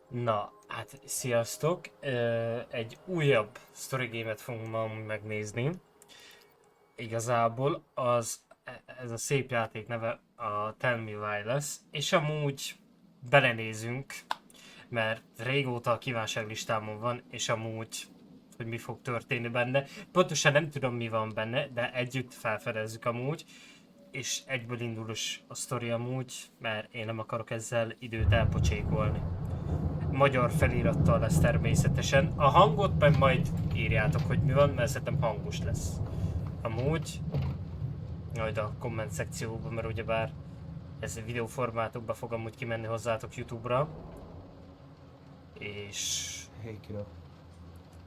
Na, hát sziasztok! Egy újabb story game-et fogunk ma megnézni. Igazából ez a szép játék neve a Tell Me Why lesz, és amúgy belenézünk, mert régóta a kívánságlistámon van, és amúgy, hogy mi fog történni benne. Pontosan nem tudom, mi van benne, de együtt felfedezzük amúgy, és egyből indul a sztori amúgy, mert én nem akarok ezzel időt elpocsékolni. Magyar felirattal lesz természetesen. A hangot meg majd írjátok, hogy mi van, mert szerintem hangos lesz. Amúgy, majd a komment szekcióban, mert ugyebár ez videóformátukban fog amúgy kimenni hozzátok YouTube-ra. És Hey, kiddo.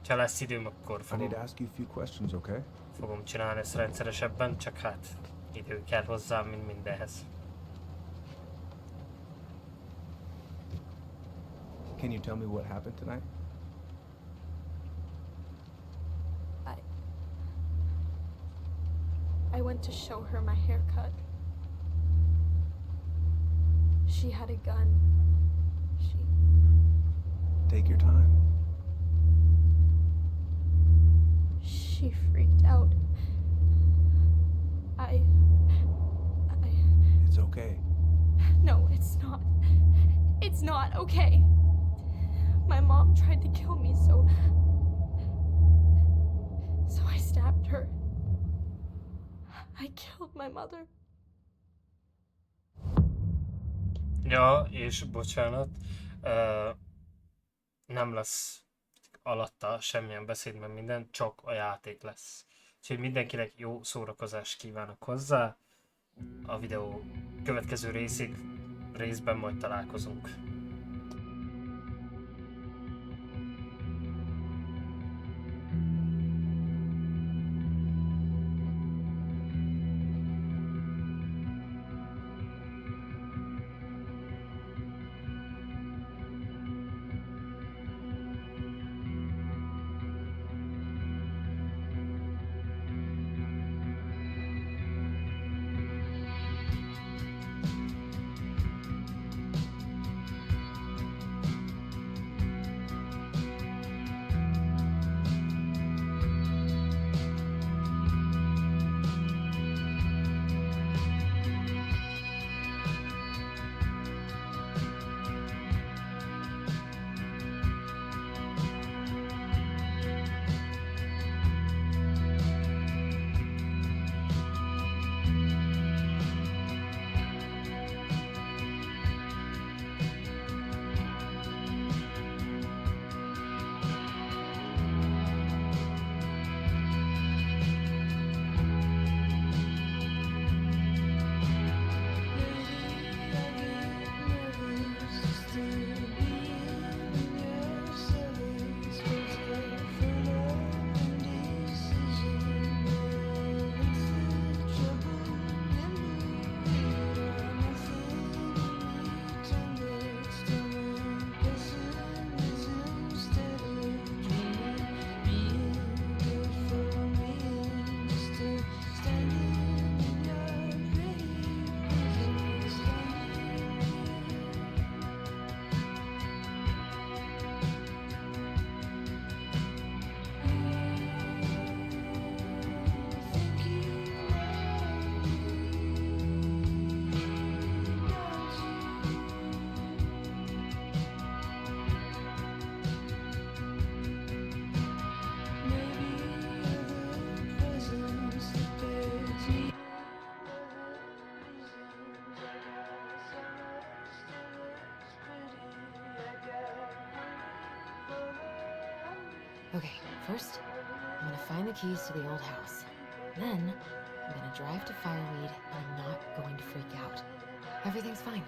ha lesz időm, akkor I need to ask you a few questions, okay? fogom csinálni ezt rendszeresebben, csak hát idő kell hozzá, mint mindenhez. Can you tell me what happened tonight? I went to show her my haircut. She had a gun. Take your time. She freaked out. It's okay. No, it's not. It's not okay. My mom tried to kill me, so I stabbed her. I killed my mother. Ja, és bocsánat, nem lesz alatta semmilyen beszédben minden, csak a játék lesz. Úgyhogy mindenkinek jó szórakozást kívánok hozzá. A videó következő részben majd találkozunk. Okay, first, I'm gonna find the keys to the old house. Then, I'm gonna drive to Fireweed, and I'm not going to freak out. Everything's fine.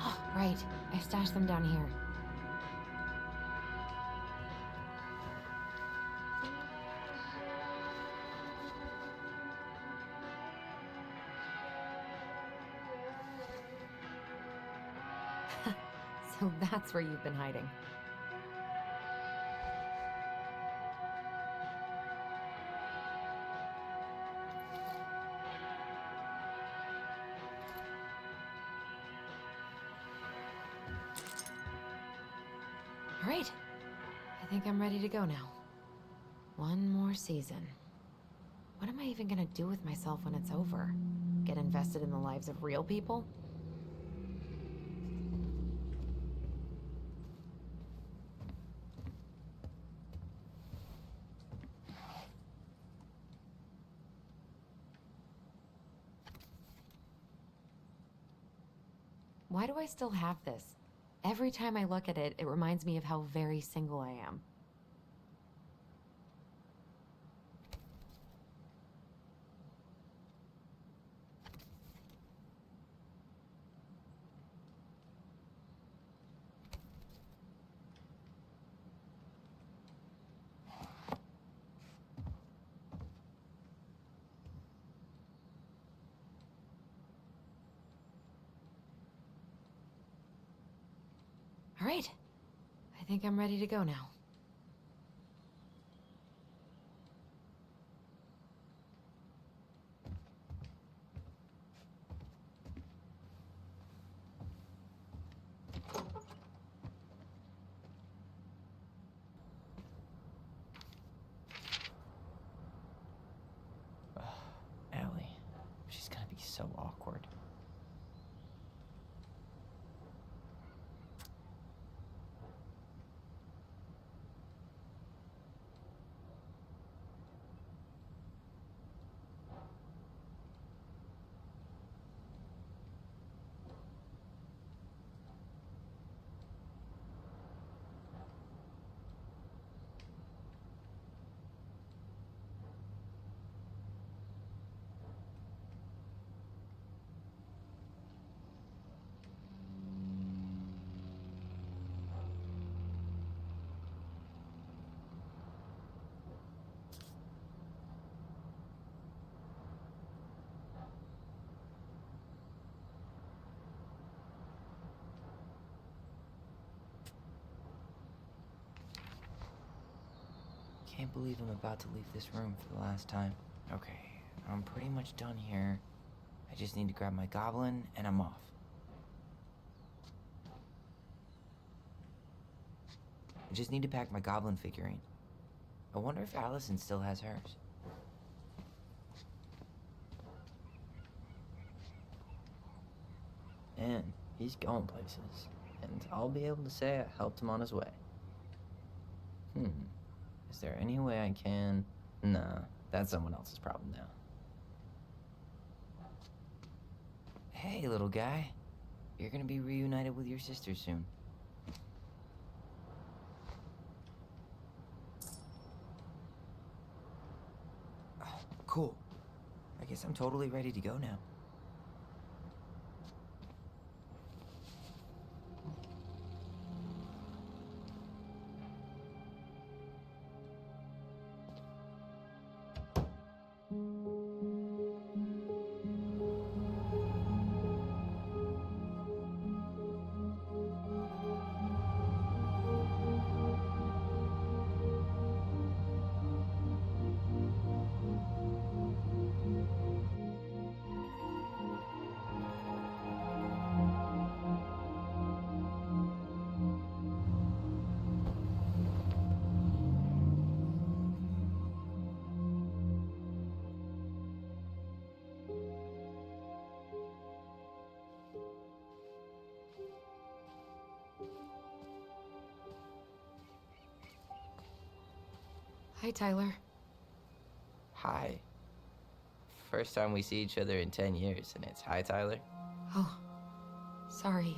Oh, right. I stashed them down here. So that's where you've been hiding. All right. I think I'm ready to go now. One more season. What am I even gonna do with myself when it's over? Get invested in the lives of real people? Why do I still have this? Every time I look at it, it reminds me of how very single I am. All right. I think I'm ready to go now. Allie, she's gonna be so awkward. Can't believe I'm about to leave this room for the last time. Okay, I'm pretty much done here. I just need to grab my goblin and I'm off. I just need to pack my goblin figurine. I wonder if Allison still has hers. And he's going places. And I'll be able to say I helped him on his way. Is there any way I can... Nah, that's someone else's problem now. Hey, little guy. You're gonna be reunited with your sister soon. Oh, cool. I guess I'm totally ready to go now. Hi, Tyler. Hi. First time we see each other in 10 years, and it's hi, Tyler. Oh, sorry,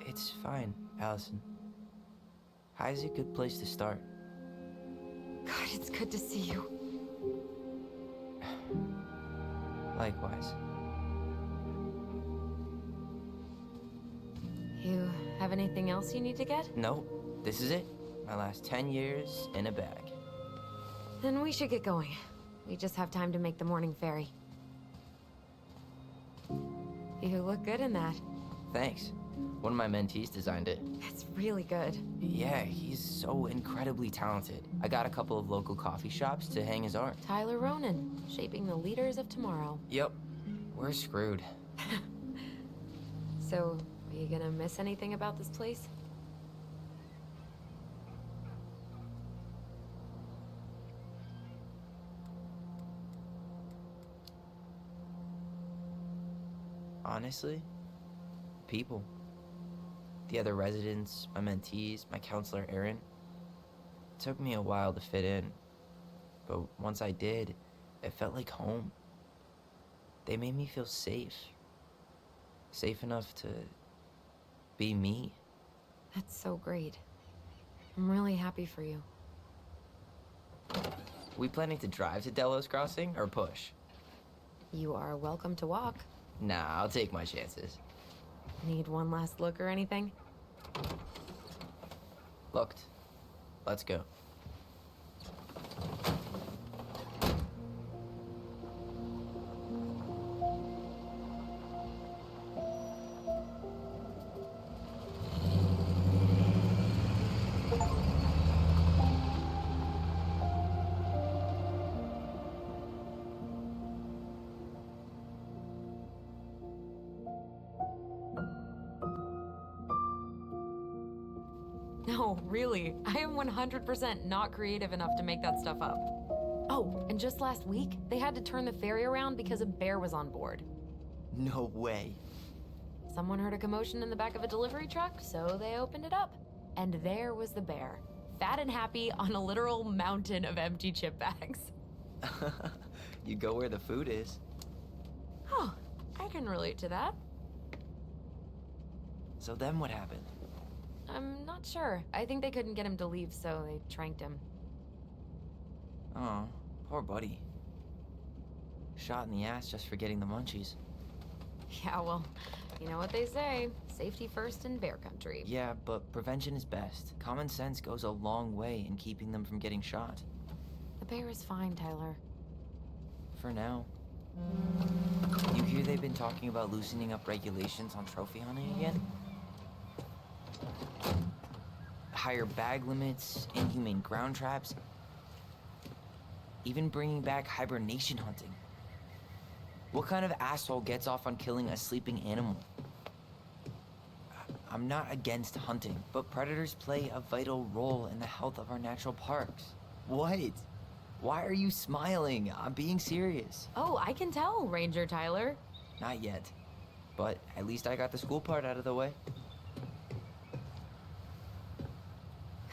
It's fine, Allison. Hi's a good place to start. God, it's good to see you. Likewise. You have anything else you need to get? Nope, this is it. My last 10 years in a bag. Then we should get going. We just have time to make the morning ferry. You look good in that. Thanks. One of my mentees designed it. That's really good. Yeah, he's so incredibly talented. I got a couple of local coffee shops to hang his art. Tyler Ronan, shaping the leaders of tomorrow. Yep, we're screwed. So, are you gonna miss anything about this place? Honestly, people. The other residents, my mentees, my counselor Aaron. It took me a while to fit in, but once I did, it felt like home. They made me feel safe. Safe enough to be me. That's so great. I'm really happy for you. We planning to drive to Delos Crossing or push? You are welcome to walk. Nah, I'll take my chances. Need one last look or anything? Looked. Let's go. No, really. I am 100% not creative enough to make that stuff up. Oh, and just last week, they had to turn the ferry around because a bear was on board. No way. Someone heard a commotion in the back of a delivery truck, so they opened it up. And there was the bear, fat and happy on a literal mountain of empty chip bags. You go where the food is. Oh, I can relate to that. So then what happened? I'm not sure. I think they couldn't get him to leave, so they tranked him. Oh, poor buddy. Shot in the ass just for getting the munchies. Yeah, well, you know what they say. Safety first in bear country. Yeah, but prevention is best. Common sense goes a long way in keeping them from getting shot. The bear is fine, Tyler. For now. You hear they've been talking about loosening up regulations on trophy hunting again? Higher bag limits, inhumane ground traps, even bringing back hibernation hunting. What kind of asshole gets off on killing a sleeping animal? I'm not against hunting, but predators play a vital role in the health of our natural parks. What? Why are you smiling? I'm being serious. Oh, I can tell, Ranger Tyler. Not yet, but at least I got the school part out of the way.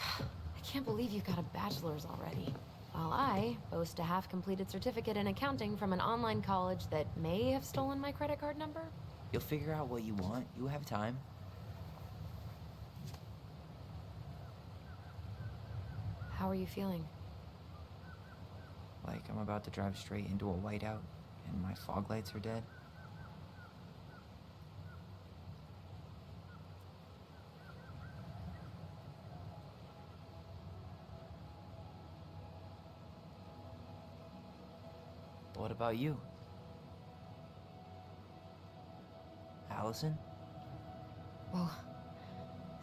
I can't believe you got a bachelor's already. While I boast a half-completed certificate in accounting from an online college that may have stolen my credit card number. You'll figure out what you want. You have time. How are you feeling? Like I'm about to drive straight into a whiteout and my fog lights are dead. What about you? Allison? Whoa.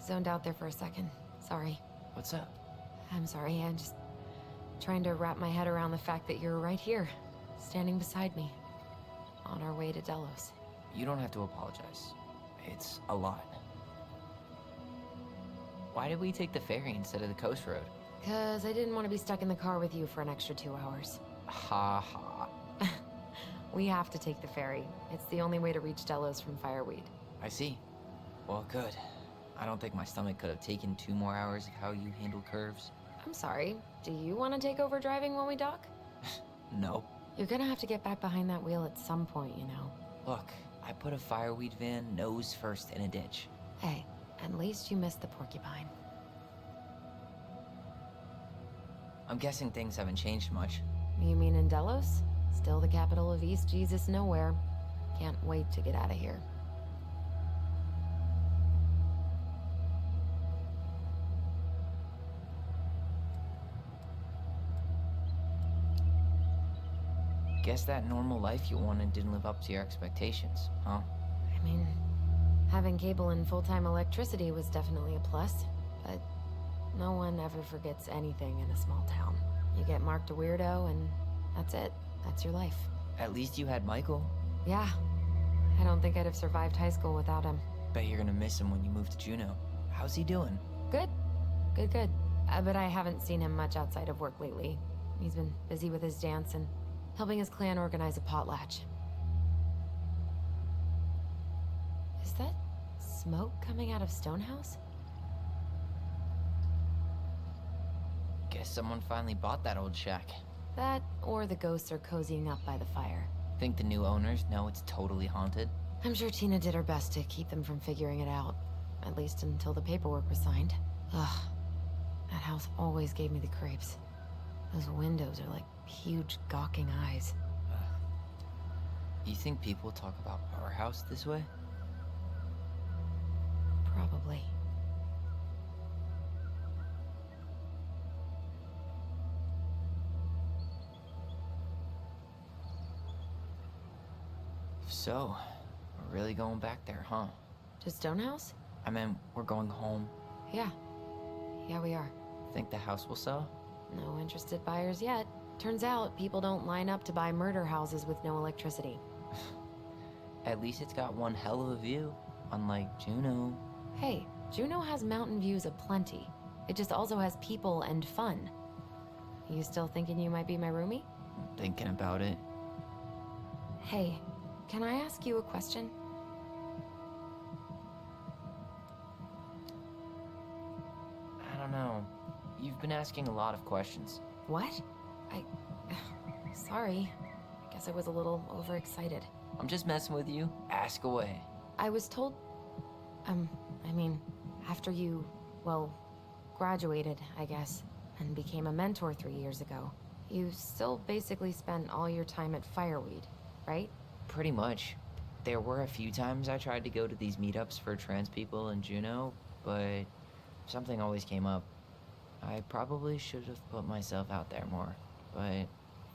Zoned out there for a second. Sorry. What's up? I'm sorry, I'm just trying to wrap my head around the fact that you're right here, standing beside me, on our way to Delos. You don't have to apologize. It's a lot. Why did we take the ferry instead of the coast road? 'Cause I didn't want to be stuck in the car with you for an extra 2 hours. Ha ha. We have to take the ferry. It's the only way to reach Delos from Fireweed. I see. Well, good. I don't think my stomach could have taken 2 more hours of how you handle curves. I'm sorry, do you want to take over driving when we dock? No. You're gonna have to get back behind that wheel at some point, you know. Look, I put a fireweed van nose first in a ditch. Hey, at least you missed the porcupine. I'm guessing things haven't changed much. You mean in Delos? Still the capital of East Jesus Nowhere. Can't wait to get out of here. Guess that normal life you wanted didn't live up to your expectations, huh? I mean, having cable and full-time electricity was definitely a plus, but no one ever forgets anything in a small town. You get marked a weirdo and that's it. That's your life. At least you had Michael. Yeah. I don't think I'd have survived high school without him. Bet you're gonna miss him when you move to Juneau. How's he doing? Good. Good. But I haven't seen him much outside of work lately. He's been busy with his dance and helping his clan organize a potlatch. that smoke coming out of Stonehouse? Guess someone finally bought that old shack. That, or the ghosts are cozying up by the fire. Think the new owners know it's totally haunted? I'm sure Tina did her best to keep them from figuring it out. At least until the paperwork was signed. Ugh. That house always gave me the creeps. Those windows are like huge gawking eyes. You think people talk about our house this way? Probably. So, we're really going back there, huh? To Stonehouse? I mean, we're going home. Yeah. Yeah, we are. Think the house will sell? No interested buyers yet. Turns out people don't line up to buy murder houses with no electricity. At least it's got one hell of a view, unlike Juneau. Hey, Juneau has mountain views aplenty. It just also has people and fun. You still thinking you might be my roomie? Thinking about it. Hey, can I ask you a question? I don't know. You've been asking a lot of questions. What? Sorry. I guess I was a little overexcited. I'm just messing with you. Ask away. I was told... I mean, after you, well, graduated, I guess, and became a mentor 3 years ago, you still basically spent all your time at Fireweed, right? Pretty much. There were a few times I tried to go to these meetups for trans people in Juneau, but something always came up. I probably should have put myself out there more, but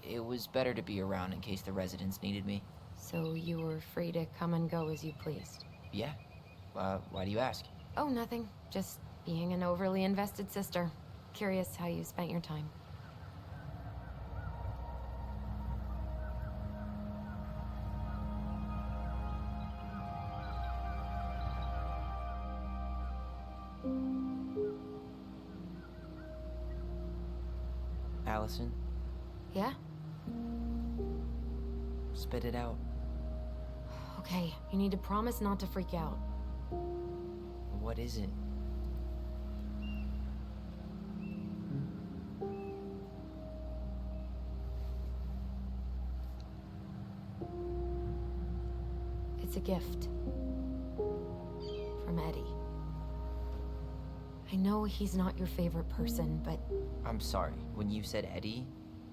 it was better to be around in case the residents needed me. So you were free to come and go as you pleased? Yeah. Why do you ask? Oh, nothing. Just being an overly invested sister. Curious how you spent your time. Allison, Yeah? spit it out. Okay, you need to promise not to freak out. What is it? It's a gift. From Eddie. I know he's not your favorite person, but I'm sorry. When you said Eddie,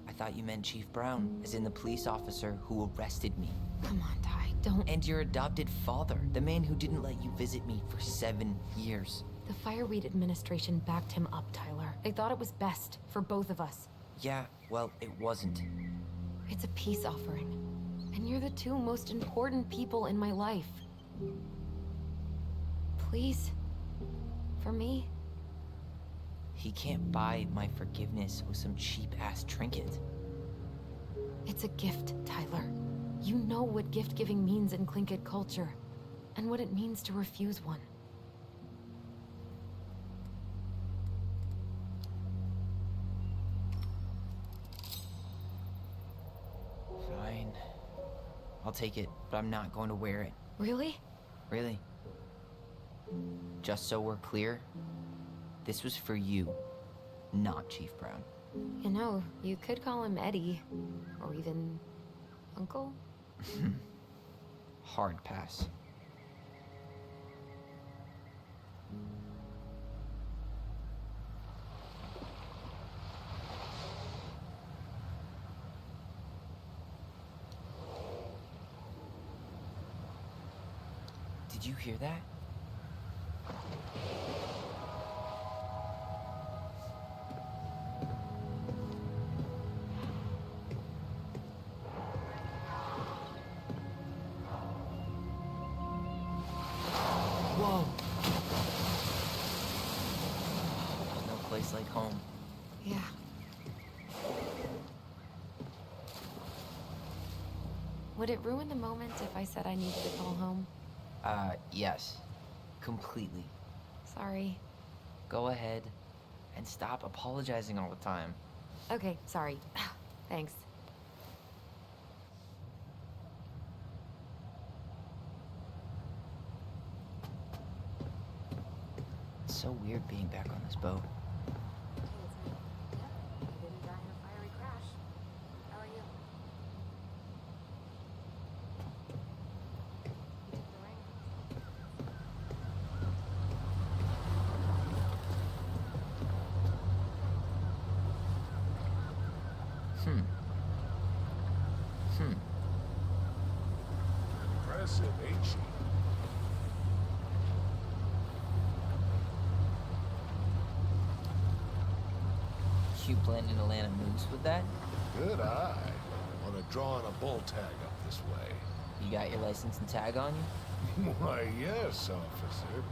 I thought you meant Chief Brown, as in the police officer who arrested me. come on, Ty, don't... And your adopted father, the man who didn't let you visit me for 7 years. The Fireweed administration backed him up, Tyler. They thought it was best for both of us. Yeah, well, it wasn't. It's a peace offering. And you're the two most important people in my life. Please. For me. He can't buy my forgiveness with some cheap-ass trinket. It's a gift, Tyler. You know what gift-giving means in Tlingit culture. And what it means to refuse one. Fine. I'll take it, but I'm not going to wear it. Really? Really. Just so we're clear, this was for you, not Chief Brown. You know, you could call him Eddie. Or even... Uncle? Hard pass. Did you hear that? Whoa! There's no place like home. Yeah. Would it ruin the moment if I said I needed to call home? Yes. Completely. Sorry. Go ahead and stop apologizing all the time. Okay, sorry. Thanks. so weird being back on this boat. Impressive, ain't she? You planning to land a moose with that? Good eye. Wanna draw on a bull tag up this way. You got your license and tag on you? Why, yes, officer.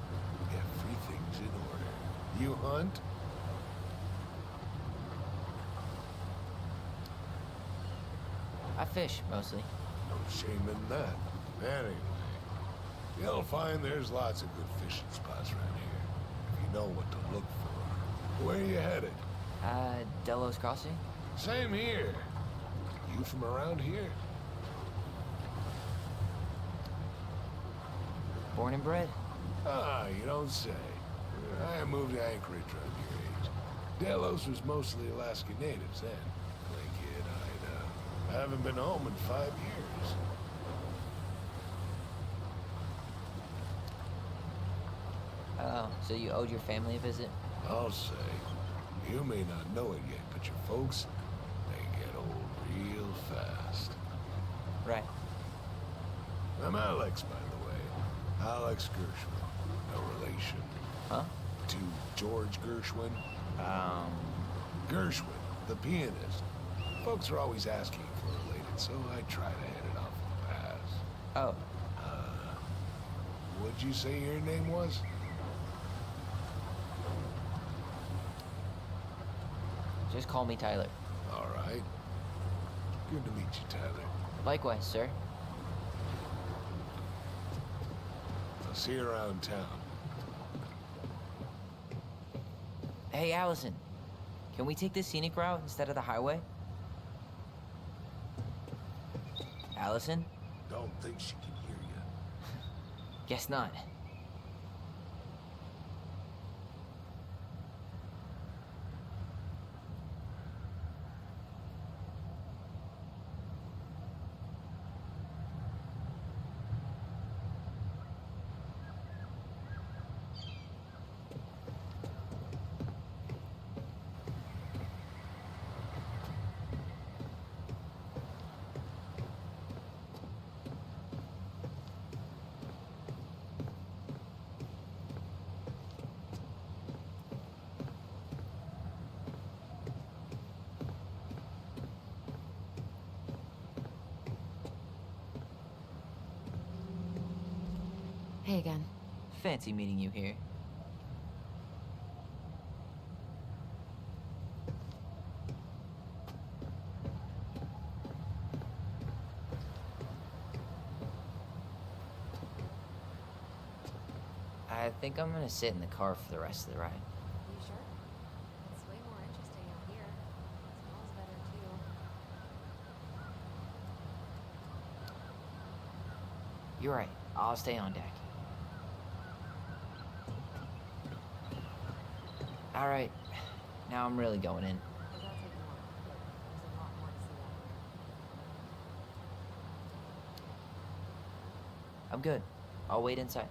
Everything's in order. You hunt? I fish, mostly. No shame in that. Anyway, you'll find there's lots of good fishing spots around here, if you know what to look for. Where you headed? Delos Crossing? Same here. You from around here? Born and bred. Ah, you don't say. I moved to Anchorage around your age. Delos was mostly Alaska natives then. Clay kid, I haven't been home in 5 years. Oh, so you owed your family a visit? I'll say. You may not know it yet, but your folks, they get old real fast. Right. I'm Alex, by the way. Alex Gershwin. No relation. Huh? To George Gershwin. Gershwin, the pianist. Folks are always asking if we're related, so I try to hit it off the pass. Oh, What'd you say your name was? just call me Tyler. All right. Good to meet you, Tyler. Likewise, sir. I'll see you around town. Hey, Allison. Can we take the scenic route instead of the highway? Allison? Don't think she can hear you. Guess not. Hey again. Fancy meeting you here. I think I'm gonna sit in the car for the rest of the ride. You sure? It's way more interesting out here. Smells better too. You're right. I'll stay on deck. All right. Now I'm really going in. Does that take long? There's a lot more to see out here. I'm good. I'll wait inside.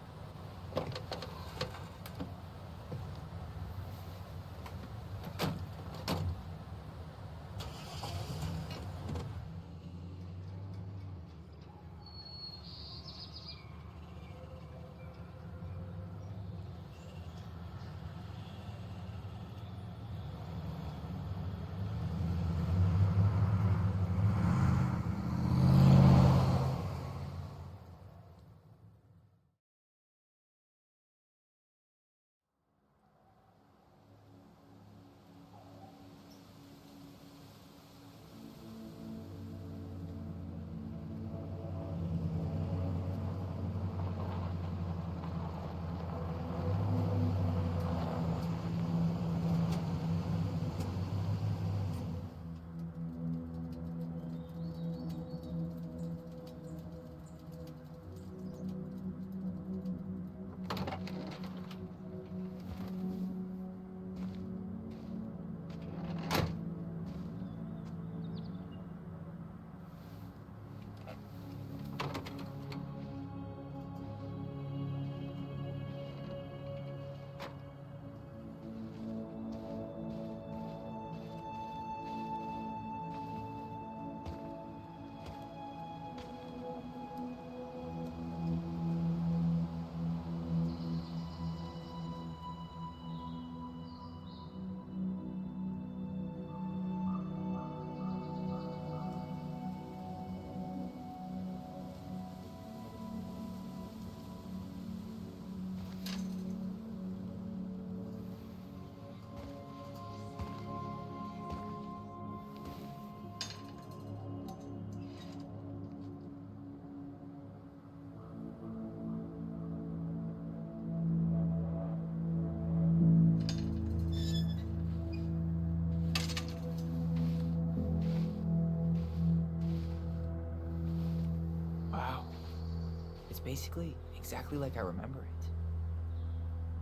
basically exactly like I remember it.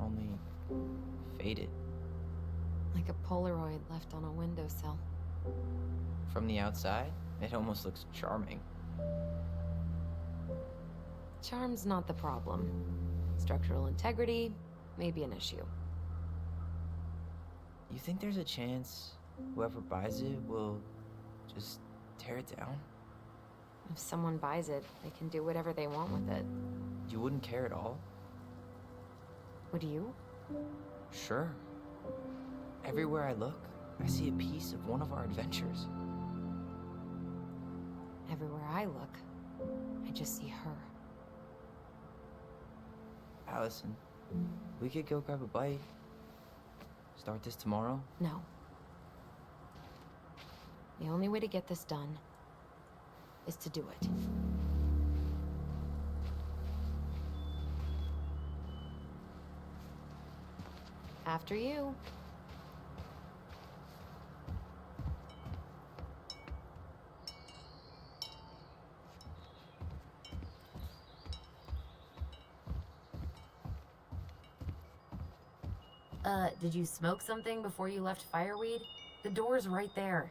Only faded. Like a Polaroid left on a windowsill. From the outside, it almost looks charming. Charm's not the problem. Structural integrity may be an issue. You think there's a chance whoever buys it will just tear it down? If someone buys it, they can do whatever they want with it. You wouldn't care at all? Would you? Sure. Everywhere I look, I see a piece of one of our adventures. Everywhere I look, I just see her. Allison, we could go grab a bite. Start this tomorrow? No. The only way to get this done is to do it. After you. Did you smoke something before you left Fireweed? The door's right there.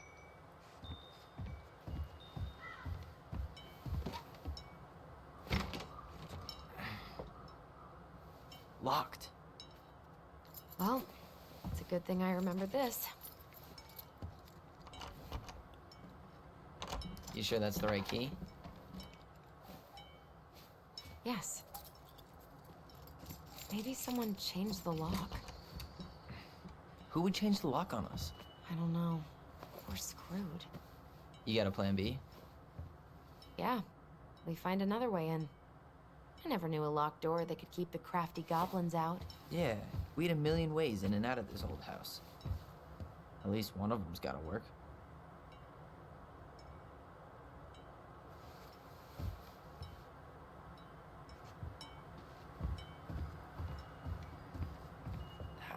Locked. Well, it's a good thing I remembered this. You sure that's the right key? Yes. Maybe someone changed the lock. Who would change the lock on us? I don't know. We're screwed. You got a plan B? Yeah, we find another way in. I never knew a locked door that could keep the crafty goblins out. Yeah, we had a million ways in and out of this old house. At least one of them's gotta work.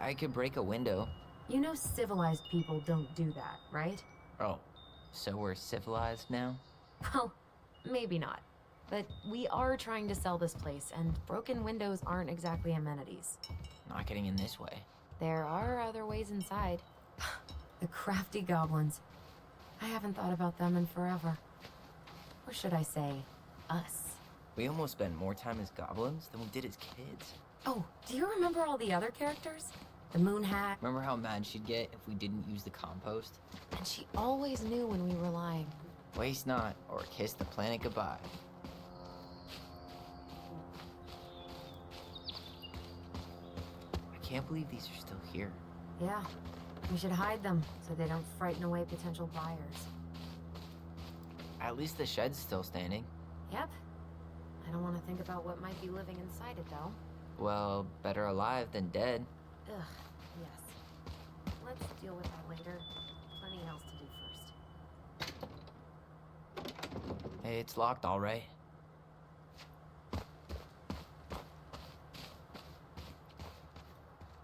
I could break a window. You know civilized people don't do that, right? Oh, so we're civilized now? Well, maybe not. But we are trying to sell this place, and broken windows aren't exactly amenities. Not getting in this way. There are other ways inside. The crafty goblins. I haven't thought about them in forever. Or should I say, us. We almost spent more time as goblins than we did as kids. Oh, do you remember all the other characters? The Moon Hat, Remember how mad she'd get if we didn't use the compost? and she always knew when we were lying. Waste not, or kiss the planet goodbye. I can't believe these are still here. Yeah, we should hide them so they don't frighten away potential buyers. At least the shed's still standing. Yep. I don't want to think about what might be living inside it, though. Well, better alive than dead. Ugh, yes. Let's deal with that later. Plenty else to do first. Hey, it's locked all right.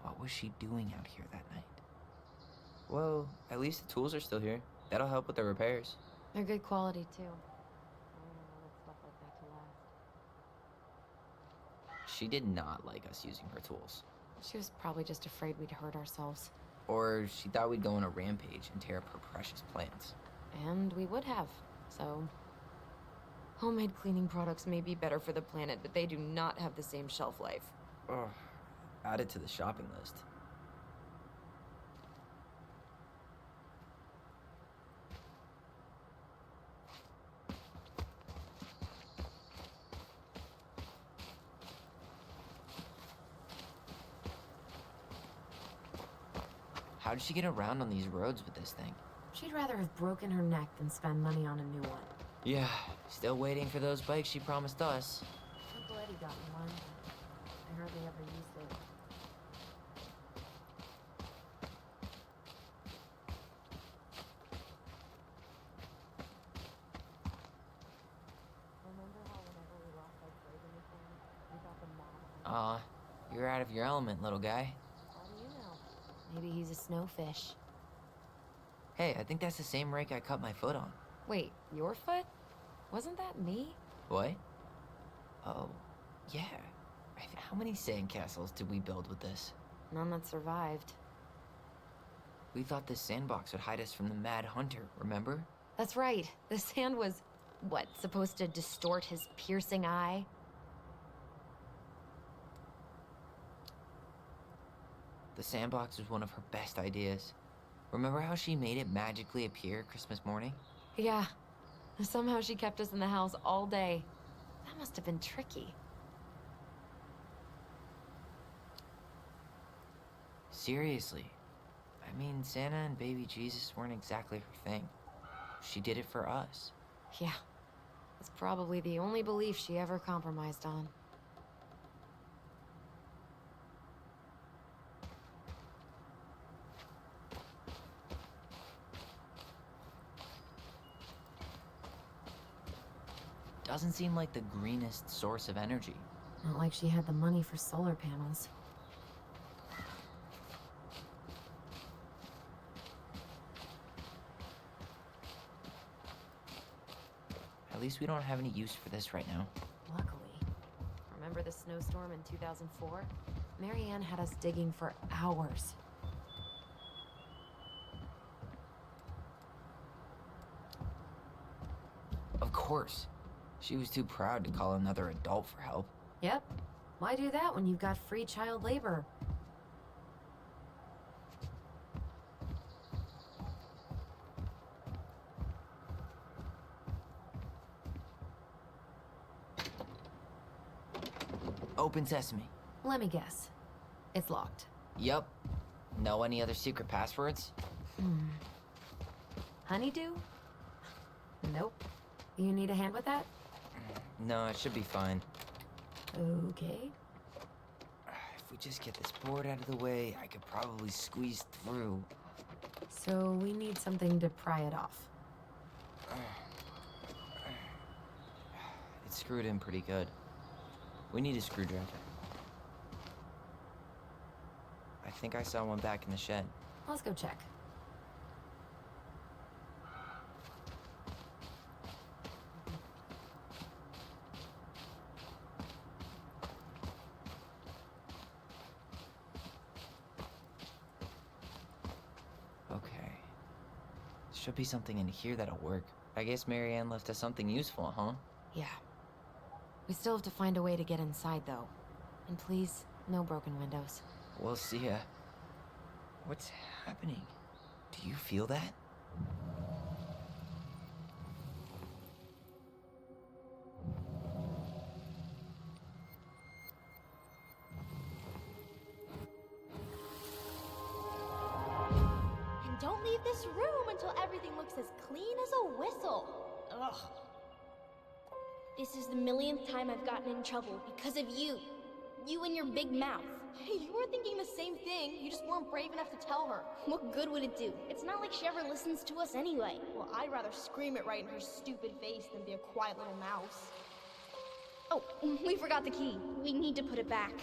What was she doing out here that night? Well, at least the tools are still here. That'll help with the repairs. They're good quality, too. I wouldn't let stuff like that to last. She did not like us using her tools. She was probably just afraid we'd hurt ourselves. Or she thought we'd go on a rampage and tear up her precious plants. And we would have, so... Homemade cleaning products may be better for the planet, but they do not have the same shelf life. Ugh. Add it to the shopping list. How did she get around on these roads with this thing? She'd rather have broken her neck than spend money on a new one. Yeah, still waiting for those bikes she promised us. Uncle Eddie got me one. I hardly ever used it. Remember how whenever we lost our trade in this one, we thought the mob... You're out of your element, little guy. How do you know? Maybe he's a snowfish. Hey, I think that's the same rake I cut my foot on. Wait, your foot? Wasn't that me? What? Oh, Yeah. How many sandcastles did we build with this? None that survived. We thought this sandbox would hide us from the Mad Hunter, remember? That's right. The sand was, what, supposed to distort his piercing eye? The sandbox was one of her best ideas. Remember how she made it magically appear Christmas morning? Yeah. Somehow she kept us in the house all day. That must have been tricky. Seriously. I mean, Santa and baby Jesus weren't exactly her thing. She did it for us. Yeah. It's probably the only belief she ever compromised on. Doesn't seem like the greenest source of energy. Not like she had the money for solar panels. At least we don't have any use for this right now. Luckily. Remember the snowstorm in 2004? Marianne had us digging for hours. Of course. She was too proud to call another adult for help. Yep. Why do that when you've got free child labor? Open sesame. Let me guess. It's locked. Yup. Know any other secret passwords? Honeydew? Nope. You need a hand with that? No, it should be fine. Okay. If we just get this board out of the way, I could probably squeeze through. So we need something to pry it off. It's screwed in pretty good. We need a screwdriver. I think I saw one back in the shed. Let's go check. Okay. Should be something in here that'll work. I guess Marianne left us something useful, huh? Yeah. We still have to find a way to get inside, though. And please, no broken windows. We'll see ya. What's happening? Do you feel that? And don't leave this room until everything looks as clean as a whistle. Ugh. This is the millionth time I've gotten in trouble because of you. You and your big mouth. You were thinking the same thing, you just weren't brave enough to tell her. What good would it do? It's not like she ever listens to us anyway. Well, I'd rather scream it right in her stupid face than be a quiet little mouse. Oh, we forgot the key. We need to put it back.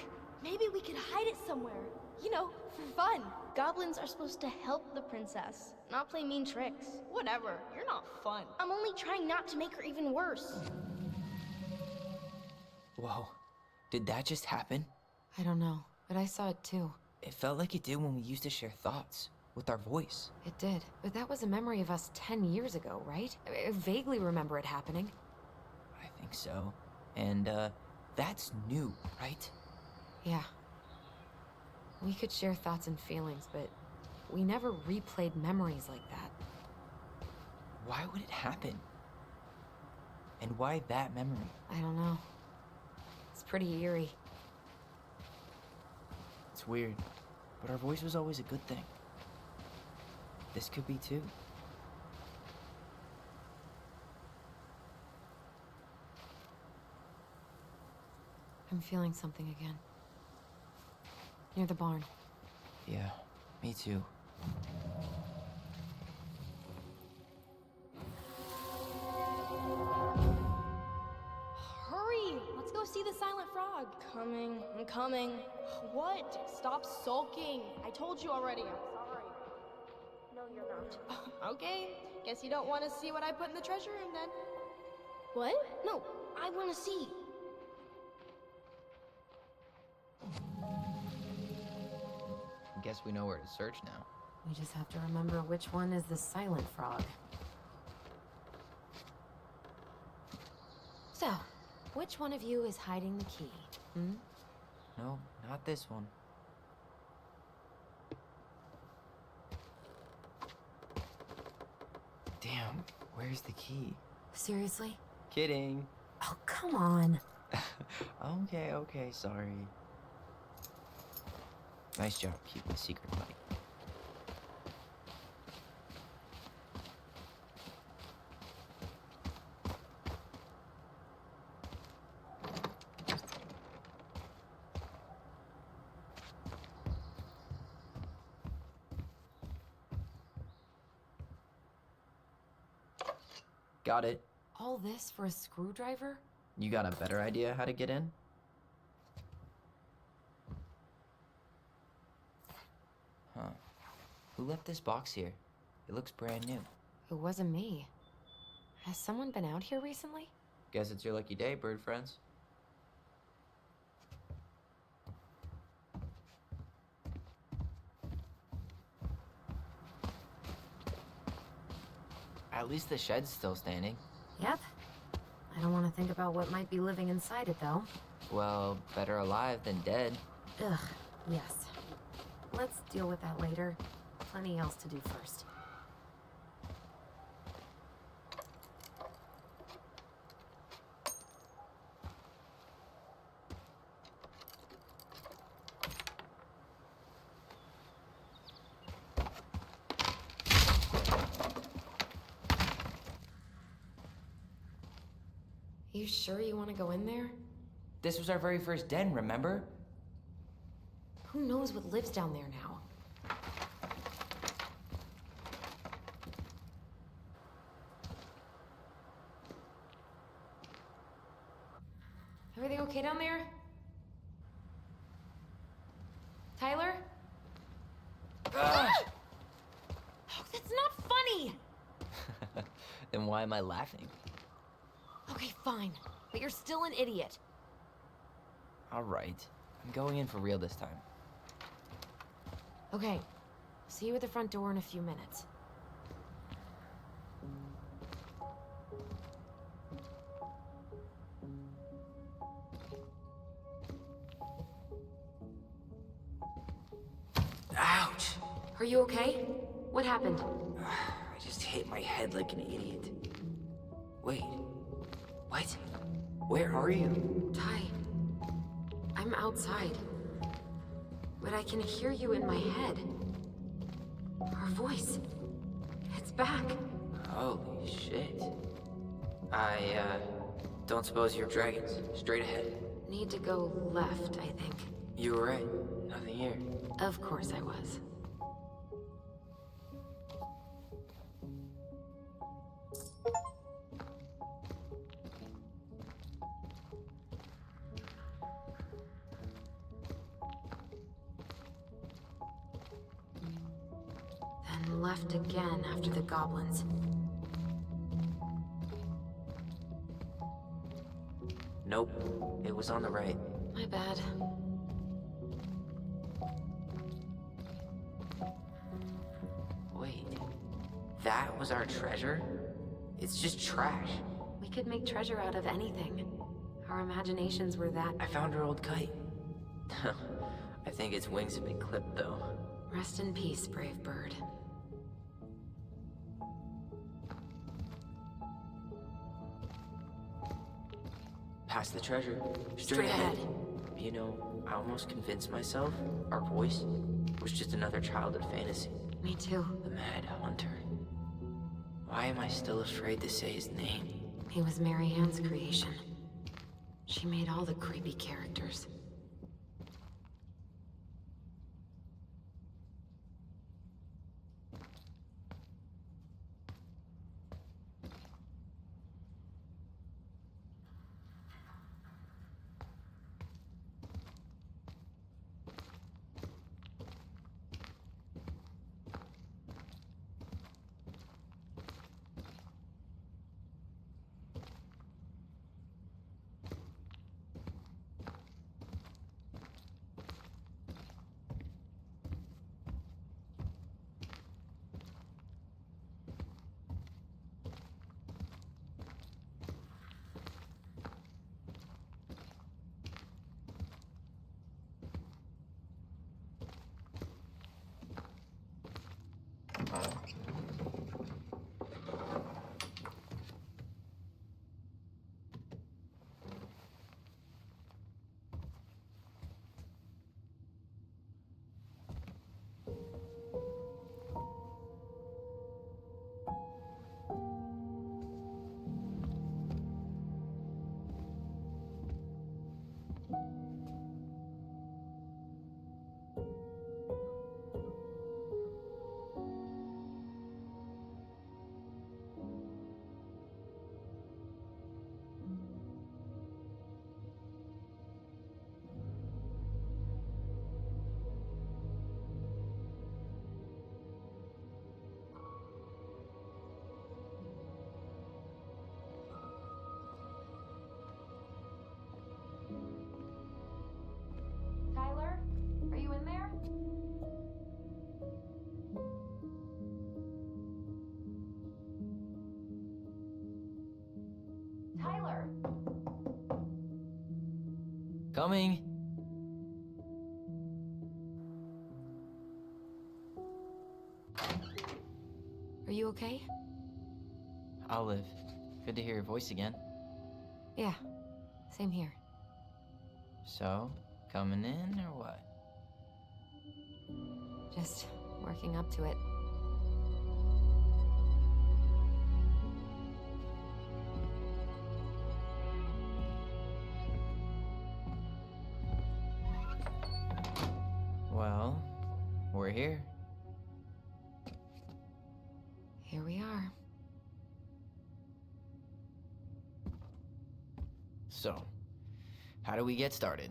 Maybe we could hide it somewhere. You know, for fun. Goblins are supposed to help the princess, not play mean tricks. Whatever, you're not fun. I'm only trying not to make her even worse. Whoa. Did that just happen? I don't know, but I saw it too. It felt like it did when we used to share thoughts with our voice. It did. But that was a memory of us 10 years ago, right? I vaguely remember it happening. I think so. And, that's new, right? Yeah. We could share thoughts and feelings, but we never replayed memories like that. Why would it happen? And why that memory? I don't know. It's pretty eerie. It's weird, but our voice was always a good thing. This could be too. I'm feeling something again. Near the barn. Yeah, me too. Hurry! Let's go see the silent frog. I'm coming. What? Stop sulking. I told you already. I'm sorry. No, you're not. Okay, guess you don't want to see what I put in the treasure room then. What? No, I want to see. guess we know where to search now. We just have to remember which one is the silent frog. So, which one of you is hiding the key? Hmm? No, not this one. Damn, where's the key? Seriously? Kidding. Oh, come on. Okay, sorry. Nice job keeping the secret, buddy. Got it. All this for a screwdriver? You got a better idea how to get in? Huh. Who left this box here? It looks brand new. It wasn't me. Has someone been out here recently? Guess it's your lucky day, bird friends. At least the shed's still standing. Yep. I don't want to think about what might be living inside it, though. Well, better alive than dead. Ugh, yes. Let's deal with that later. Plenty else to do first. You sure you want to go in there? This was our very first den, remember? Who knows what lives down there now? Everything okay down there? Tyler? Oh, that's not funny! Then why am I laughing? Okay, fine. But you're still an idiot. All right. I'm going in for real this time. Okay. See you at the front door in a few minutes. Ouch! Are you okay? What happened? I just hit my head like an idiot. Wait. What? Where are you? Ty. I'm outside. But I can hear you in my head. Our voice. It's back. Holy shit. I, don't suppose you're dragons. Straight ahead. Need to go left, I think. You were right. Nothing here. Of course I was. Then left again after the goblins. Nope. It was on the right. My bad. Wait. That was our treasure? It's just trash. We could make treasure out of anything. Our imaginations were that. I found our old kite. I think its wings have been clipped, though. Rest in peace, brave bird. Past the treasure. Straight ahead. You know, I almost convinced myself our voice was just another childhood fantasy. Me too. The Mad Hunter. Why am I still afraid to say his name? He was Mary Ann's creation. She made all the creepy characters. Tyler! Coming! Are you okay? Olive, good to hear your voice again. Yeah, same here. So, coming in or what? Just working up to it. Well, we're here. Here we are. So, how do we get started?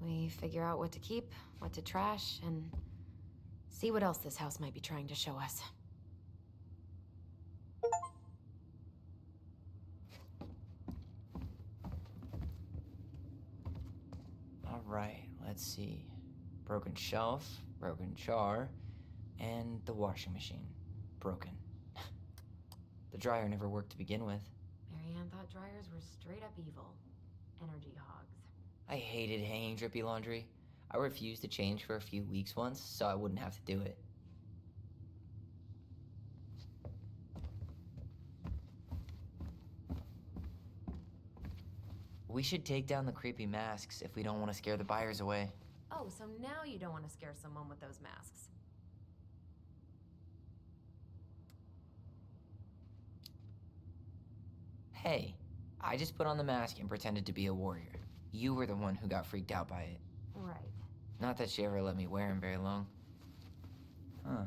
We figure out what to keep, what to trash, and see what else this house might be trying to show us. All right, let's see. Broken shelf, broken jar, and the washing machine. Broken. The dryer never worked to begin with. Marianne thought dryers were straight up evil. Energy hogs. I hated hanging drippy laundry. I refused to change for a few weeks once, so I wouldn't have to do it. We should take down the creepy masks if we don't want to scare the buyers away. Oh, so now you don't want to scare someone with those masks. Hey, I just put on the mask and pretended to be a warrior. You were the one who got freaked out by it. Right. Not that she ever let me wear him very long. Huh.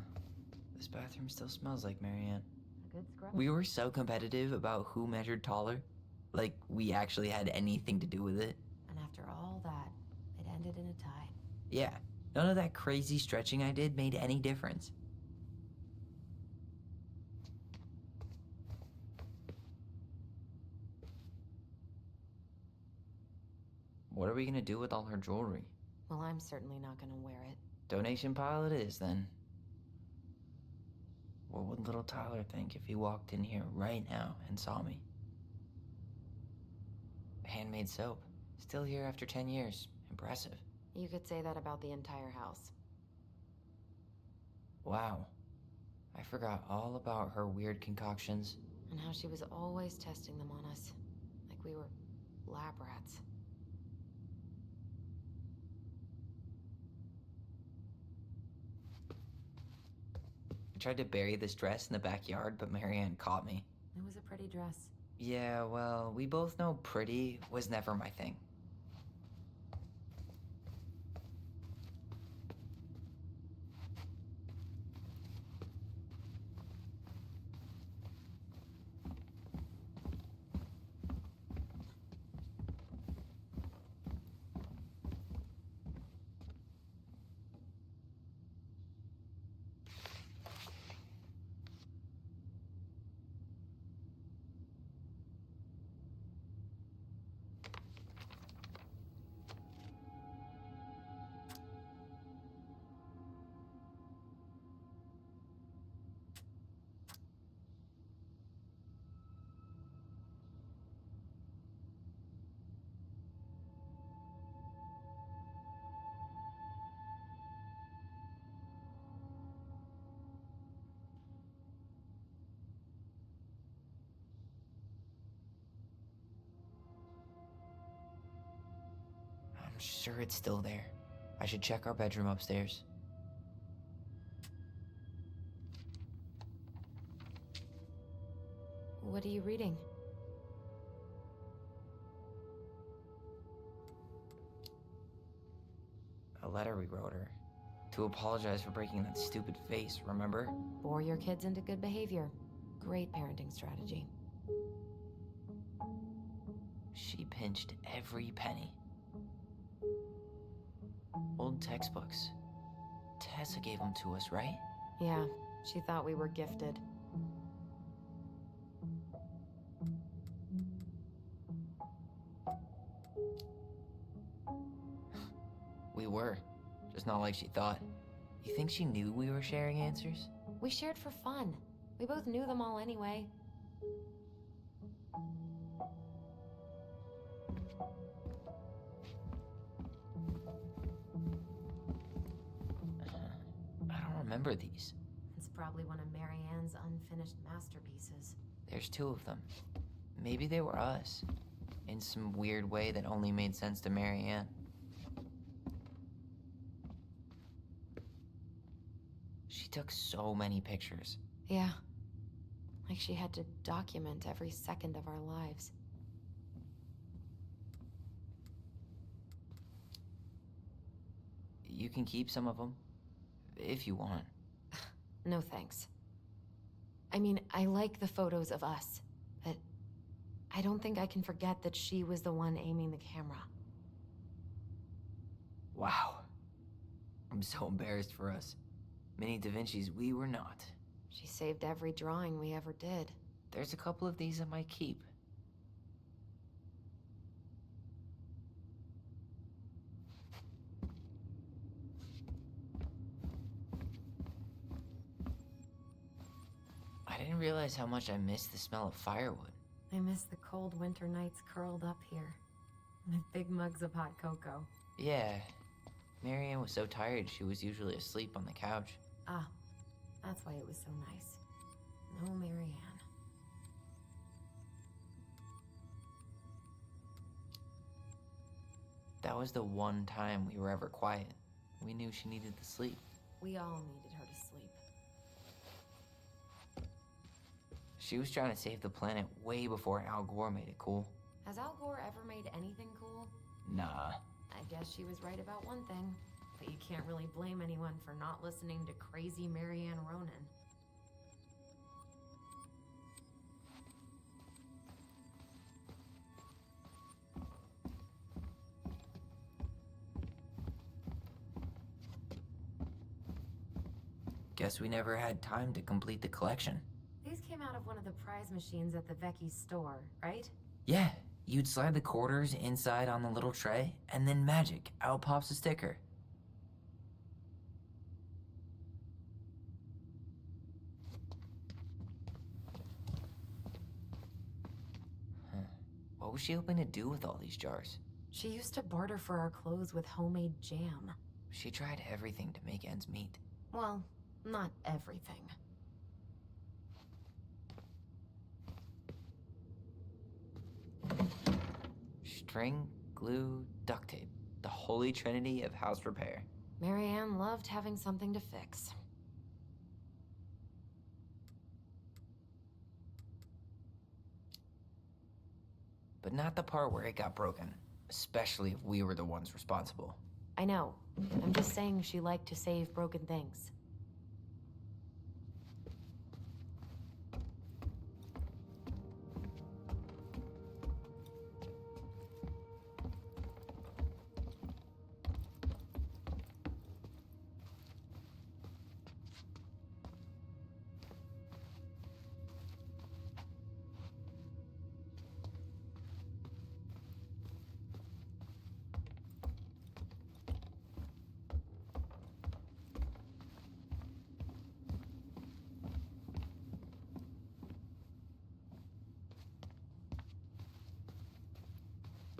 This bathroom still smells like Marianne. A good scrub. We were so competitive about who measured taller. Like, we actually had anything to do with it. And after all that, it ended in a tie. Yeah, none of that crazy stretching I did made any difference. What are we gonna do with all her jewelry? Well, I'm certainly not gonna wear it. Donation pile it is, then. What would little Tyler think if he walked in here right now and saw me? Handmade soap. Still here after 10 years. Impressive. You could say that about the entire house. Wow. I forgot all about her weird concoctions. And how she was always testing them on us. Like we were lab rats. I tried to bury this dress in the backyard, but Marianne caught me. It was a pretty dress. Yeah, well, we both know pretty was never my thing. I'm sure it's still there. I should check our bedroom upstairs. What are you reading? A letter we wrote her. To apologize for breaking that stupid face, remember? Bore your kids into good behavior. Great parenting strategy. She pinched every penny. Old textbooks. Tessa gave them to us, right? Yeah, she thought we were gifted. We were. Just not like she thought. You think she knew we were sharing answers? We shared for fun. We both knew them all anyway. I don't remember these. It's probably one of Marianne's unfinished masterpieces. There's 2 of them. Maybe they were us. In some weird way that only made sense to Marianne. She took so many pictures. Yeah. Like she had to document every second of our lives. You can keep some of them, if you want. No thanks. I mean, I like the photos of us, but I don't think I can forget that she was the one aiming the camera. Wow. I'm so embarrassed for us. Many Da Vinci's we were not. She saved every drawing we ever did. There's a couple of these I might keep. I didn't realize how much I missed the smell of firewood. I miss the cold winter nights curled up here, with big mugs of hot cocoa. Yeah, Marianne was so tired she was usually asleep on the couch. Ah, that's why it was so nice. No Marianne. That was the one time we were ever quiet. We knew she needed to sleep. We all needed her to sleep. She was trying to save the planet way before Al Gore made it cool. Has Al Gore ever made anything cool? Nah. I guess she was right about one thing, but you can't really blame anyone for not listening to crazy Marianne Ronan. Guess we never had time to complete the collection. These came out of one of the prize machines at the Vecchi's store, right? Yeah, you'd slide the quarters inside on the little tray, and then magic, out pops a sticker. Huh. What was she hoping to do with all these jars? She used to barter for our clothes with homemade jam. She tried everything to make ends meet. Well, not everything. String, glue, duct tape. The holy trinity of house repair. Marianne loved having something to fix. But not the part where it got broken. Especially if we were the ones responsible. I know. I'm just saying she liked to save broken things.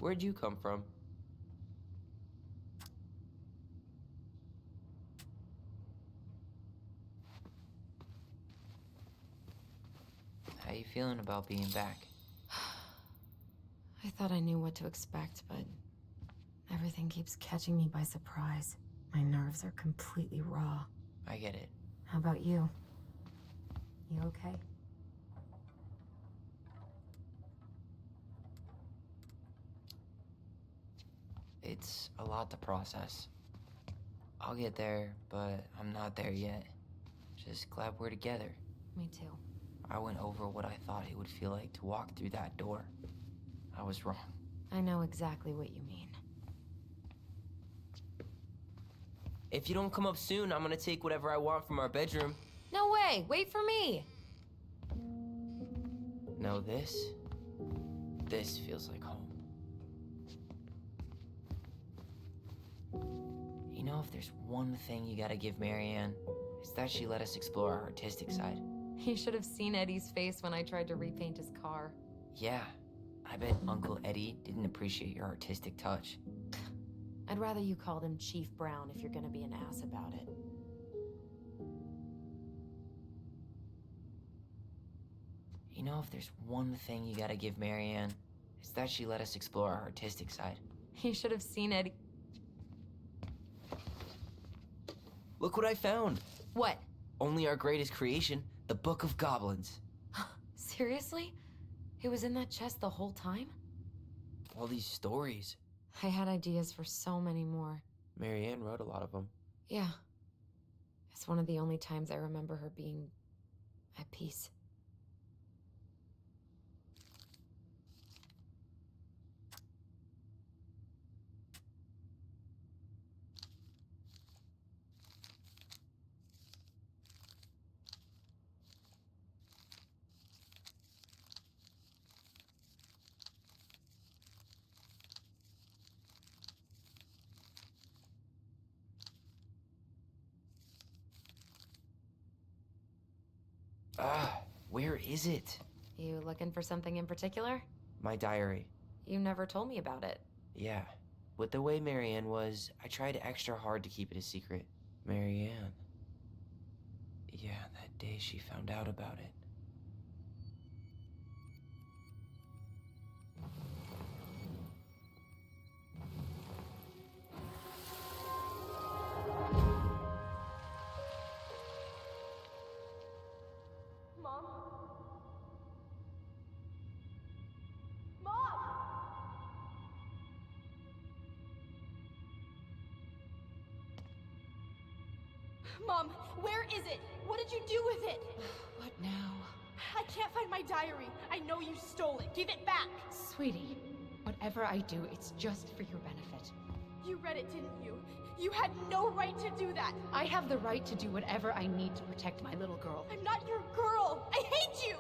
Where'd you come from? How you feeling about being back? I thought I knew what to expect, but everything keeps catching me by surprise. My nerves are completely raw. I get it. How about you? You okay? It's a lot to process. I'll get there, but I'm not there yet. Just glad we're together. Me too. I went over what I thought it would feel like to walk through that door. I was wrong. I know exactly what you mean. If you don't come up soon, I'm gonna take whatever I want from our bedroom. No way! Wait for me! No, this feels like home. You know, if there's one thing you gotta give Marianne, it's that she let us explore our artistic side. You should have seen Eddie's face when I tried to repaint his car. Yeah, I bet Uncle Eddie didn't appreciate your artistic touch. I'd rather you called him Chief Brown if you're gonna be an ass about it. You know, if there's one thing you gotta give Marianne, it's that she let us explore our artistic side. You should have seen Eddie. Look what I found! What? Only our greatest creation, the Book of Goblins. Seriously? It was in that chest the whole time? All these stories. I had ideas for so many more. Marianne wrote a lot of them. Yeah. It's one of the only times I remember her being at peace. Where is it? You looking for something in particular? My diary. You never told me about it. Yeah. With the way Marianne was, I tried extra hard to keep it a secret. Marianne. Yeah, that day she found out about it. Mom? Mom! Mom, where is it? What did you do with it? What now? I can't find my diary. I know you stole it. Give it back. Sweetie, whatever I do, it's just for your benefit. You read it, didn't you? You had no right to do that. I have the right to do whatever I need to protect my little girl. I'm not your girl. I hate you.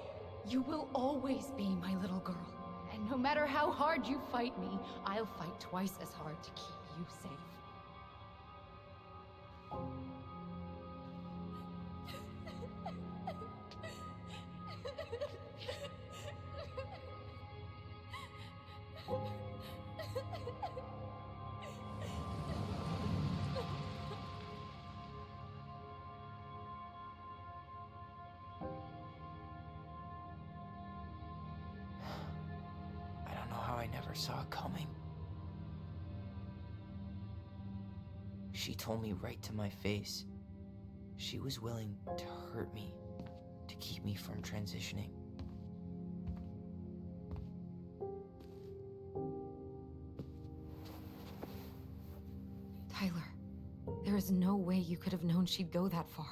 You will always be my little girl. And no matter how hard you fight me, I'll fight twice as hard to keep you safe. I don't know how I never saw it coming. She told me right to my face. She was willing to hurt me, to keep me from transitioning. Tyler, there is no way you could have known she'd go that far.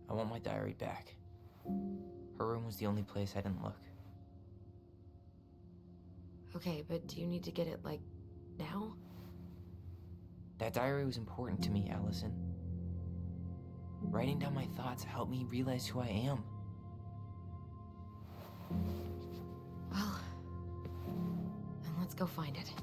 I want my diary back. Her room was the only place I didn't look. Okay, but do you need to get it, like, now? That diary was important to me, Allison. Writing down my thoughts helped me realize who I am. Well, then let's go find it.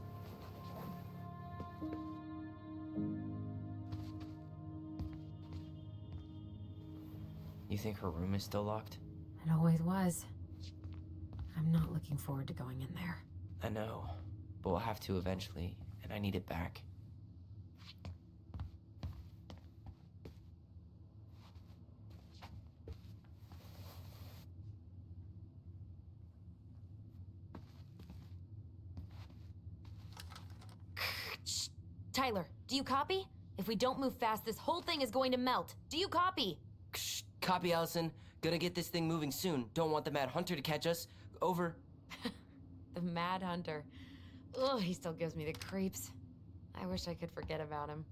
You think her room is still locked? It always was. I'm not looking forward to going in there. I know, but we'll have to eventually, and I need it back. Shh. Tyler, do you copy? If we don't move fast, this whole thing is going to melt. Do you copy? Shh, copy, Allison. Gonna get this thing moving soon. Don't want the Mad Hunter to catch us. Over. The Mad Hunter. Ugh, he still gives me the creeps. I wish I could forget about him.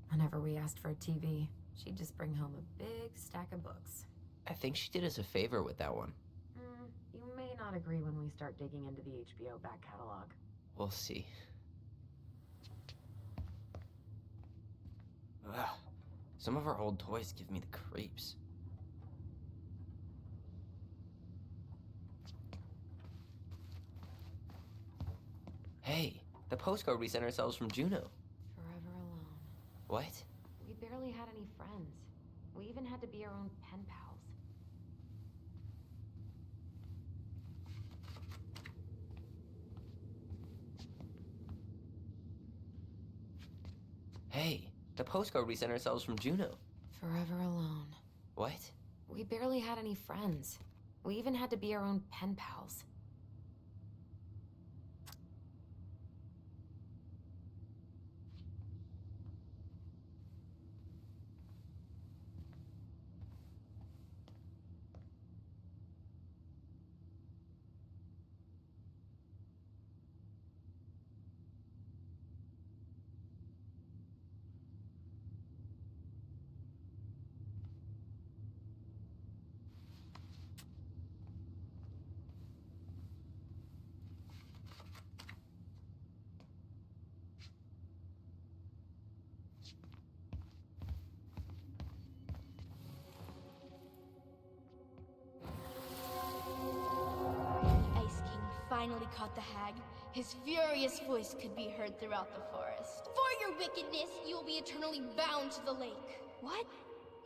Whenever we asked for a TV, she'd just bring home a big stack of books. I think she did us a favor with that one. You may not agree when we start digging into the HBO back catalog. We'll see. Ugh. Some of our old toys give me the creeps. Hey, the postcard we sent ourselves from Juneau. Forever alone. What? We barely had any friends. We even had to be our own pen pals. Hey, the postcard we sent ourselves from Juneau. Forever alone. What? We barely had any friends. We even had to be our own pen pals. The Ice King finally caught the hag. His furious voice could be heard throughout the forest. For your wickedness, you will be eternally bound to the lake. What?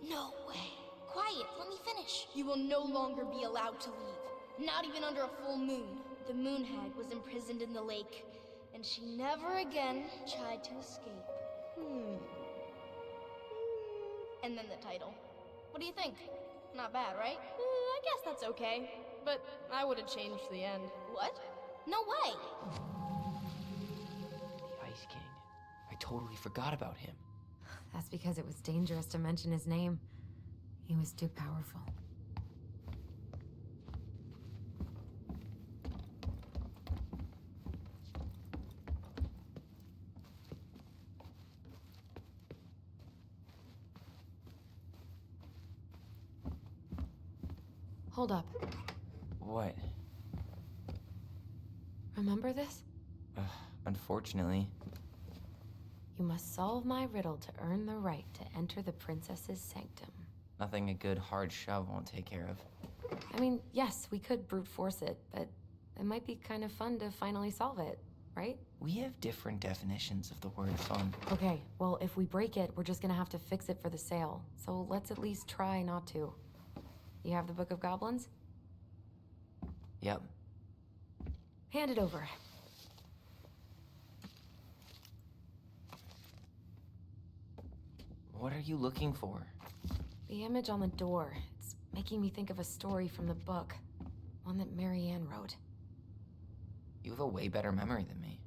No way. Quiet, let me finish. You will no longer be allowed to leave. Not even under a full moon. The moon hag was imprisoned in the lake, and she never again tried to escape. And then the title. What do you think? Not bad, right? I guess that's okay. But I would have changed the end. What? No way! The Ice King. I totally forgot about him. That's because it was dangerous to mention his name. He was too powerful. Hold up. What? Remember this? Unfortunately. You must solve my riddle to earn the right to enter the princess's sanctum. Nothing a good hard shove won't take care of. I mean, yes, we could brute force it, but it might be kind of fun to finally solve it, right? We have different definitions of the word fun. Okay, well, if we break it, we're just gonna have to fix it for the sale. So let's at least try not to. You have the Book of Goblins? Yep. Hand it over. What are you looking for? The image on the door. It's making me think of a story from the book. One that Marianne wrote. You have a way better memory than me.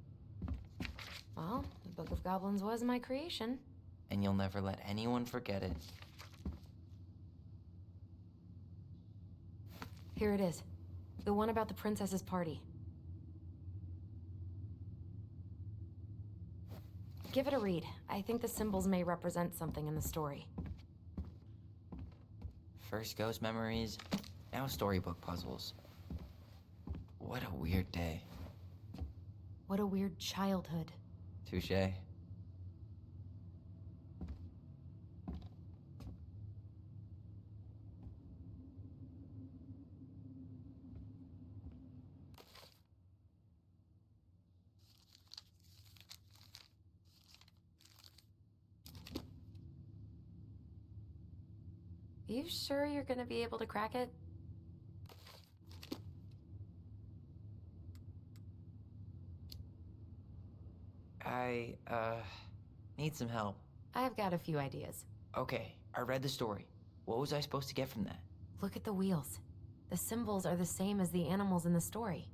Well, the Book of Goblins was my creation. And you'll never let anyone forget it. Here it is. The one about the princess's party. Give it a read. I think the symbols may represent something in the story. First ghost memories, now storybook puzzles. What a weird day. What a weird childhood. Touché. You sure you're gonna be able to crack it? I, need some help. I've got a few ideas. Okay, I read the story. What was I supposed to get from that? Look at the wheels. The symbols are the same as the animals in the story.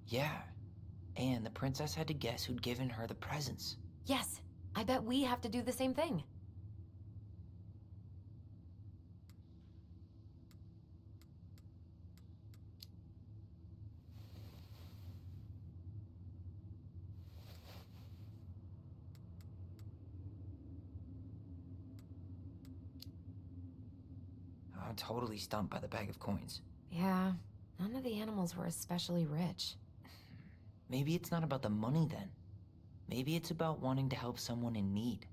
Yeah. And the princess had to guess who'd given her the presents. Yes, I bet we have to do the same thing. I'm totally stumped by the bag of coins. Yeah, none of the animals were especially rich. Maybe it's not about the money then. Maybe it's about wanting to help someone in need.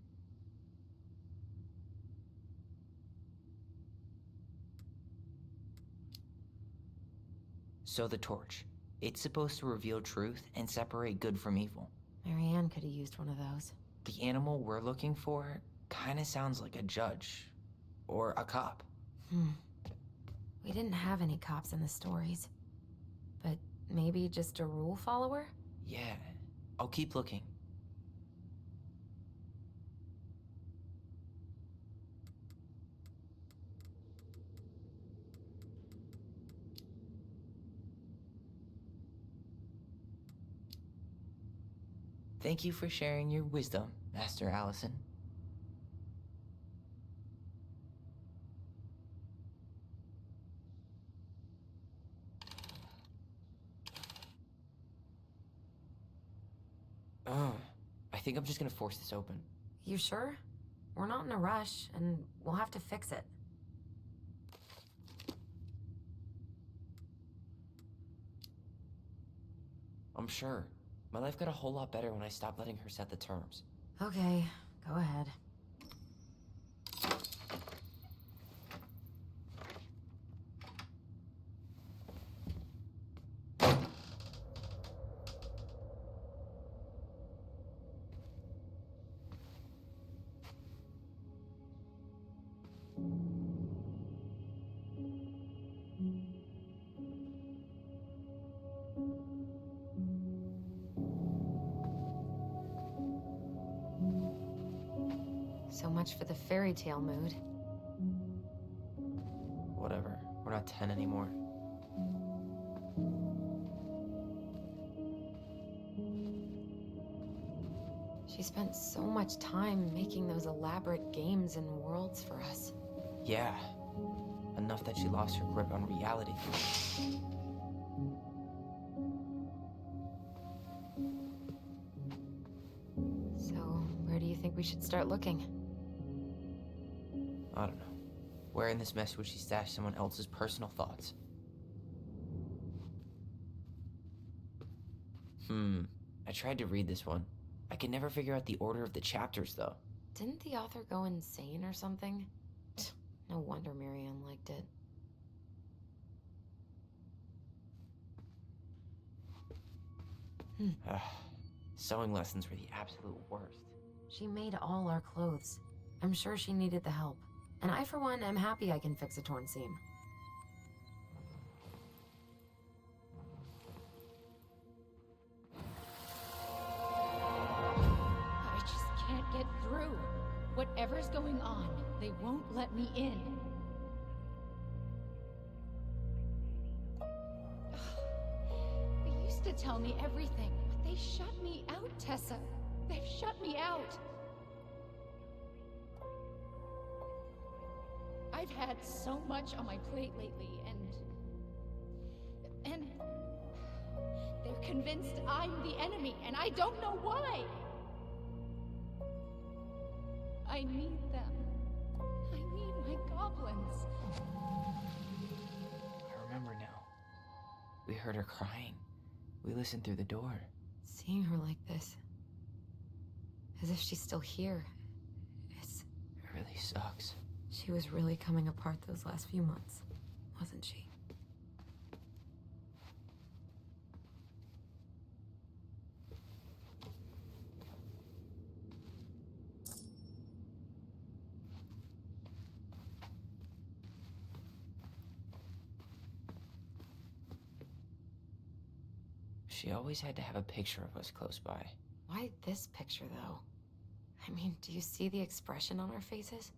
So the torch. It's supposed to reveal truth and separate good from evil. Marianne could have used one of those. The animal we're looking for kinda sounds like a judge. Or a cop. We didn't have any cops in the stories. But maybe just a rule follower? Yeah, I'll keep looking. Thank you for sharing your wisdom, Master Allison. I think I'm just gonna force this open. You sure? We're not in a rush, and we'll have to fix it. I'm sure. My life got a whole lot better when I stopped letting her set the terms. Okay, go ahead. So much for the fairy tale mood. Whatever. We're not 10 anymore. She spent so much time making those elaborate games and worlds for us. Yeah. Enough that she lost her grip on reality. So, where do you think we should start looking? I don't know. Where in this mess would she stash someone else's personal thoughts? I tried to read this one. I could never figure out the order of the chapters, though. Didn't the author go insane or something? No wonder Marianne liked it. Sewing lessons were the absolute worst. She made all our clothes. I'm sure she needed the help. And I, for one, am happy I can fix a torn seam. I just can't get through. Whatever's going on, they won't let me in. They used to tell me everything, but they shut me out, Tessa. They've shut me out. I've had so much on my plate lately, and they're convinced I'm the enemy, and I don't know why. I need them. I need my goblins. I remember now. We heard her crying. We listened through the door. Seeing her like this, as if she's still here, It really sucks. she was really coming apart those last few months, wasn't she? She always had to have a picture of us close by. Why this picture, though? I mean, do you see the expression on our faces?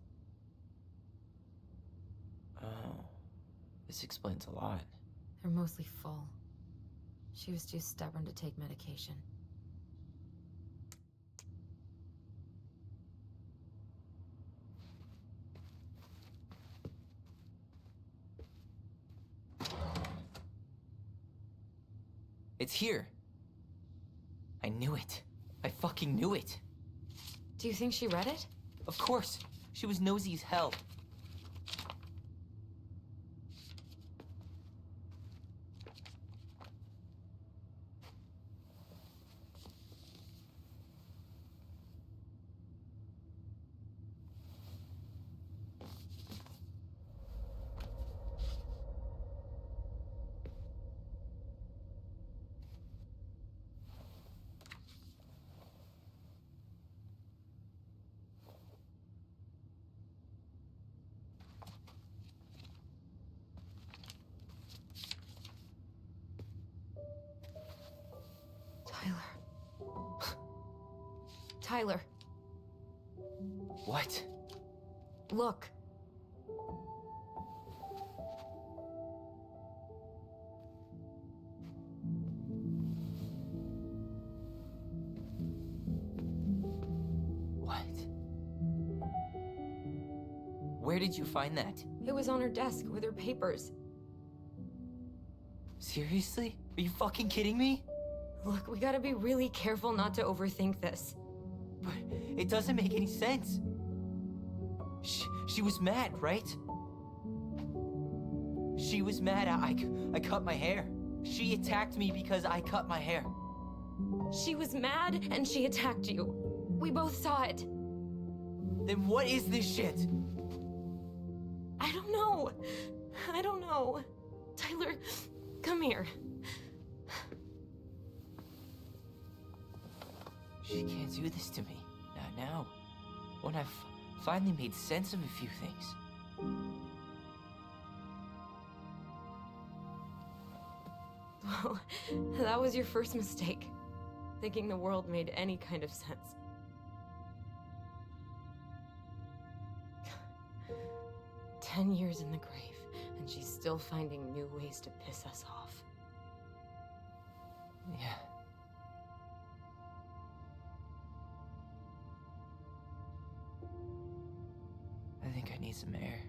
Oh, this explains a lot. They're mostly full. She was too stubborn to take medication. It's here. I knew it. I fucking knew it. Do you think she read it? Of course. She was nosy as hell. Tyler, What? look. What? Where did you find that? It was on her desk with her papers. Seriously? Are you fucking kidding me? Look, we gotta be really careful not to overthink this. But it doesn't make any sense. She was mad, right? She was mad I cut my hair. She attacked me because I cut my hair. She was mad and she attacked you. We both saw it. Then what is this shit? I don't know. I don't know. Tyler, come here. She can't do this to me. Not now. When I've finally made sense of a few things. Well, that was your first mistake. Thinking the world made any kind of sense. "10 years in the grave, and she's still finding new ways to piss us off." Yeah. I think I need some air.